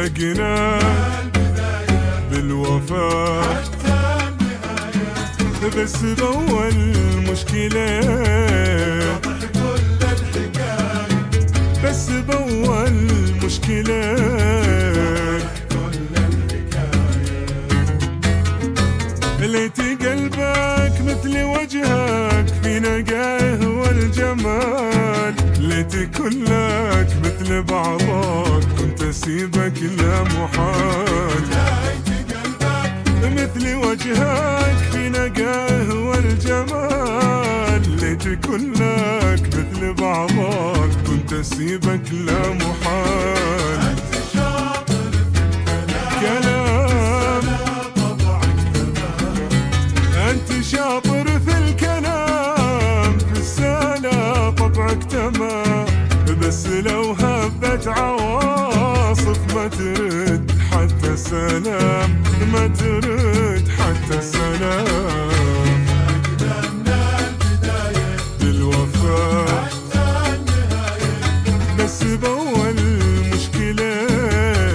التقينا بالوفاء بس بأول مشكلة، بس بأول مشكلة ليتي قلبك مثل وجهك في نقاه والجمال، ليتي كلك مثل بعضك كنت اسيبك لا محال، مثل وجهك في نقاه والجمال، ليتي كلك مثل بعضك كنت اسيبك لا محال. كلام انت شاطر في الكلام، في السلام طبعك تمام، بس لو هبت عواصف ما ترد حتى سلام، ما ترد حتى سلام. بالوفاء بس بأول مشكلة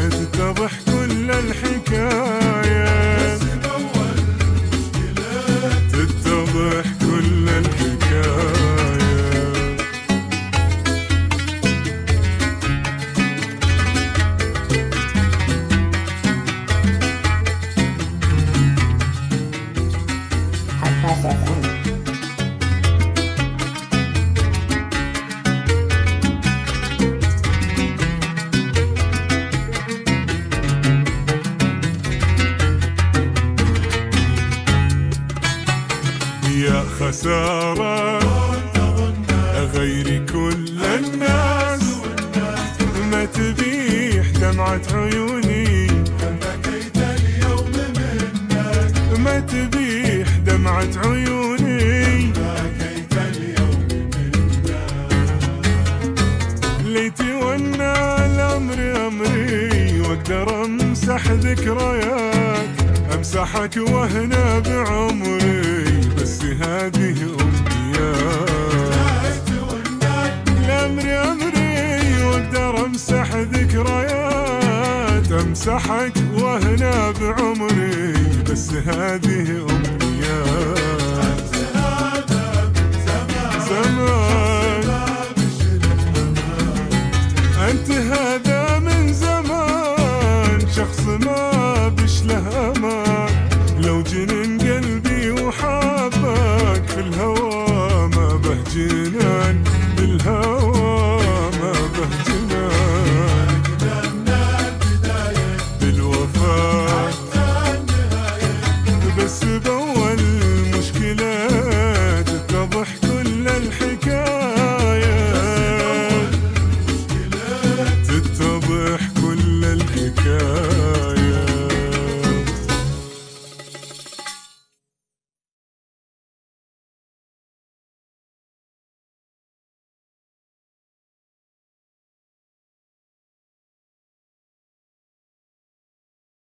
تتضح كل الحكاية، تتضح كل الحكاية. يا خسارة غيري كل الناس ما تبيح دمعة عيوني، بكيت اليوم منك ما تبيح دمعة عيوني، بكيت اليوم منك ليتي وانا الأمر أمري واقدر امسح ذكريات، امسحك وهنا بعمري بس هذه أمنيات. الأمر أمري واقدر امسح ذكريات، امسحك وهنا بعمري بس هذه أمنيات. زمان أنت هذا من زمان، شخص ما بشله أمان، لو جنن قلبي وحابك في الهوى ما بهجنا